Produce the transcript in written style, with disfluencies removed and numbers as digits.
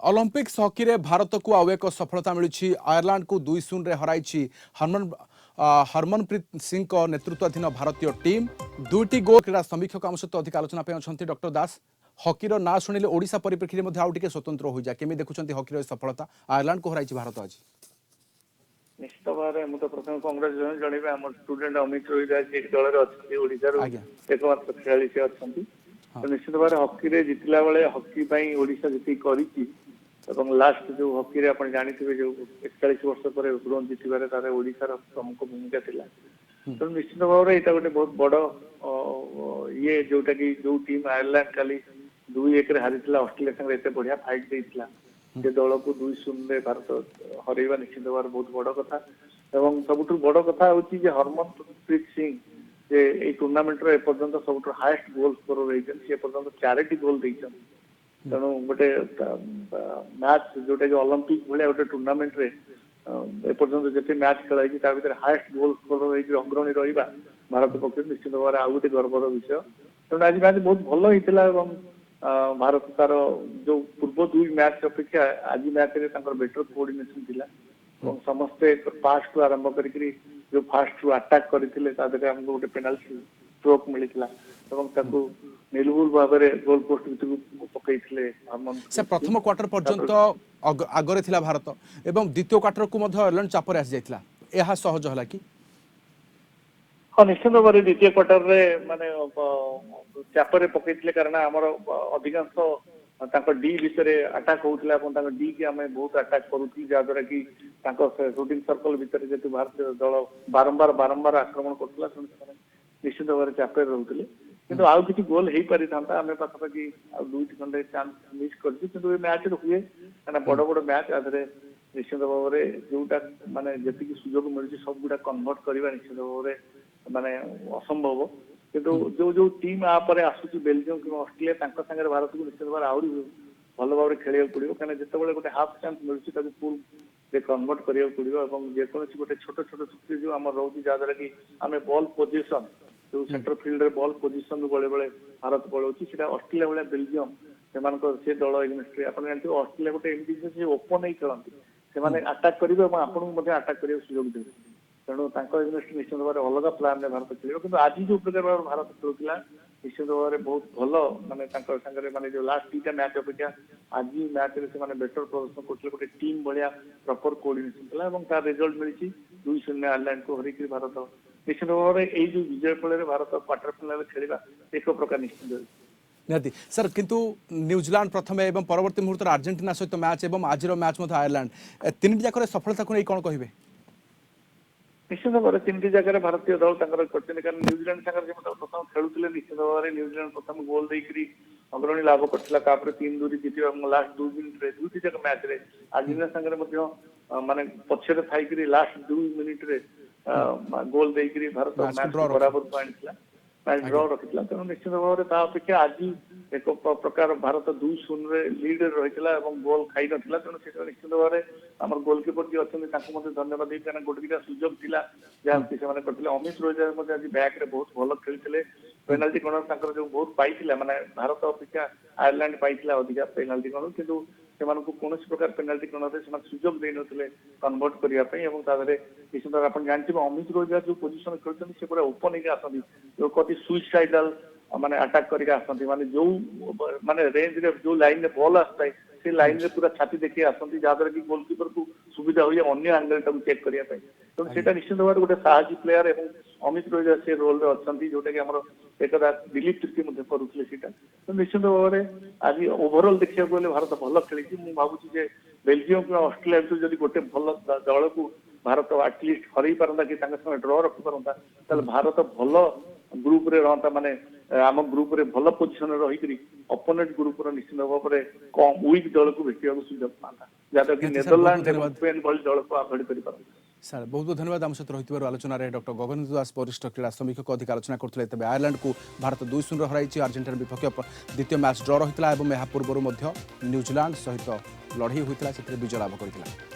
Olympics hockey रे भारत को आउ एक सफलता मिली। आयरलैंड को 2-0 हराई हरमनप्रीत सिंह को नेतृत्वाधीन भारतीय टीम। दुईटी गोल क्रीड़ा समीक्षक आम सहित अधिक आलोचना अच्छा डॉक्टर दास। हॉकीर ना शुणिले ओडिशा परिप्रेक्षी में आउ टे स्वतंत्र हो जाए केमी देखुं हॉकीर सफलता आयरलैंड को हराई भारत आज निश्चित भाव में तो प्रथम कंग्रेचुलेसन जनइबे आम स्टूडेंट अमित रोहिदास दल में एकमात्र खेलाड़ी से अच्छा तो निश्चित भाव हॉकी रे जितला बेले हॉकी ओडिशा जी कर लास्ट जो हॉकी रे आपण जानिथिबे जो 41 वर्ष पर ब्रोंज जीतबारे तारे ओडिशार प्रमुख भूमिका थिला तो निश्चित भाव में यहाँ गोटे बहुत बड़ ये जोटा कि जो टीम आयरलैंड काली 2-1 हारी ऑस्ट्रेलिया संगे एत बढ़िया फाइट देइथिला जे दल को 2-0 भारत हरैबा निश्चित भाव बहुत बड़ कथा एवं सबुठ बड़ कथा होची जे हरमनप्रीत सिंह जे ए टूर्नामेंट रे पर्यंत सबुठ हाईएस्ट गोल स्कोरर रहिछन से पर्यंत 4टी गोल देइछन तेणु गोटे मैच जोटा कि ओलंपिक भाया गोटे टूर्नामेंट रे एपर्यंत जिते मैच खेलाई भर हाईएस्ट गोल स्कोरर अग्रणी रहा भारत पक्ष निश्चित भाव में आउ गोटे गर्वर विषय तेणु आज मैच बहुत भल होता भारत तार जो पूर्व 2 मैच अपेक्षा आज मैच रे बेटर कोऑर्डिनेशन थिला समस्ते पास टू आरंभ करी जो फास्ट टू अटैक करथिले हमको गोटे पेनाल्टी स्ट्रोक मिलिथिला निर्भुल भाव में गोल पोस्ट भीतर पकईथिले से प्रथम क्वार्टर पर्यंत आगरे थिला भारत एवं द्वितीय क्वार्टर को मध्य आयरलैंड चापर आसी जाइथिला एहा सहज हला कि हाँ निश्चित भाव में द्वितीय क्वार्टर रे माने चापर पकईथिले कारण हमर अधिकांश डी विषय अटैक होउथिला डी की आम बहुत अटैक करूथि जहाँद्वारा कि शूटिंग सर्कल भितर जेतु भारतीय दल बारंबार आक्रमण करथिला निश्चित भाव में चापर रोते किंतु आउ किसी गोल हो पारि था आम पाखापाखि दुईट खंडे चांस मिस कर मैच हुए क्या बड़ बड़ मैच आधे निश्चित भाव में जोटा माने जी सुजोग मिलूँ सब गुड़ा कन्वर्ट करवा निश्चित भाव में माने असंभव किंतु जो जो टीम आपर आसूची बेलजियम कि ऑस्ट्रेलिया सागर भारत को निश्चित भाव आहरी भल भाव में खेल पड़ो कहीं जिते गोटे हाफ चांस मिलूँ फुल कन्वर्ट करा पड़ो जेकोसी गोटे छोट छोट चुक्ति जो आम रोचे जहाँद्वारा कि आम बॉल पोजिशन जो सेंटर फील्ड रे बॉल पोजिशन बेले बेले भारत पलाऊँ से ऑस्ट्रेलिया भाया बेलजियम से दल एगेन्स्ट आप जानते ऑस्ट्रेलिया गोटे एमती ओपन ही खेलती से अटैक करेंगे और आपको अटैक करने सुजोग देवे तेणु एगेन्स्ट निश्चित भाव में अलग प्लान में भारत खेल कि आज जो प्रकार भारत खेलुला निश्चित भाव में बहुत भल माने माने जो लास्ट 2टा मैच अपेक्षा आज मैच से बेटर प्रदर्शन करते गोटे टीम भाया प्रॉपर कोऑर्डिनेशन था रिजल्ट मिली 2-0 आयरलैंड को हरिक भारत निश्चित भाव में यही जो विजय फल भारत क्वार्टर फाइनल खेला एक प्रकार निश्चित निहाती सर किंतु न्यूजीलैंड प्रथम एवं परवर्ती मुहूर्त अर्जेंटीना सहित मैच एवं आज मैच आयरलैंड 3टी जाकर सफलता को नहीं कौन कहे निश्चित भाव में 3टी जगह भारतीय दल कारण न्यूजीलैंड सागर प्रथम खेलुले निश्चित भाव में न्यूजीलैंड प्रथम गोल देकर अग्रणी लाभ करता 3-2 जीत लास्ट 2 मिनिट रे 2टी जगह मैच रे अर्जेंटीना सागर माने पछरे थाई लास्ट 2 मिनिट रे गोल देकर भारत मैच बराबर पॉइंट मैच ड्र रखी तेणु निश्चित भाव में अपेक्षा आज एक प्रकार भारत 2-0 लीड रही गोल खाई ना तेणु से निश्चित भाव में आम गोलकीपर जी अच्छा धन्यवाद देना गोटे 2टा सुजोग था जहाँ करते अमित रोहिदास आज बैक रे बहुत भल खेलते पेनाल्टी कॉर्नर जो बहुत पाई माने भारत अपेक्षा आयरलैंड पाई अधिका पेनाल्टी कॉर्नर किंतु कौन प्रकार पेनाल्टी कॉर्नर से सुजोग दे नथिले कन्वर्ट करने निश्चित भाव आप जानते अमित रोहिदास जो पोजिशन खेलते से पूरा ओपन होकर आसती जो कति सुइसाइडल माने अटैक करके आसती माने जो माने रेंज रे जो लाइन में बॉल आसता है से लाइन रे पूरा छाती देखिए आसती जहाँद्वारा कि गोलकीपर को सुविधा हुई अन्य एंगल टाइम चेक करने तेणु से निश्चित भाव में गोटे साहसी प्लेयर और अमित रोहिदास से रोल में अच्छा जोटा कि आम एक दिलीप तृतीय करुले तो निश्चित भाव में आज ओभरऑल देखा गले भारत भल खेली मुझे भावुँ बेलजियम कि ऑस्ट्रेलिया जब गोटे भल दल को भारत आटलिस्ट हरई पारता कि ड्र रखी पारता भारत भल ग्रुप रे रहता माने आम ग्रुप रे भल पोजिशन रही अपोनेंट ग्रुप निश्चित भाव में कम वीक दल को भेटा सुजोग पाता जहाँद्वारा कि नेदरलैंड और स्पेन भली दल को अवॉइड कर सर बहुत बहुत धन्यवाद आम सहित रही आलोचना डॉक्टर गगन दास वरिष्ठ क्रीड़ा समीक्षक अधिक आलोचना करते तेज आयरलैंड को भारत 2-0 हराई अर्जेंटीना विपक्ष द्वितीय मैच ड्र रही है पूर्व न्यूजीलैंड सहित लड़ई होता विजय लाभ करता।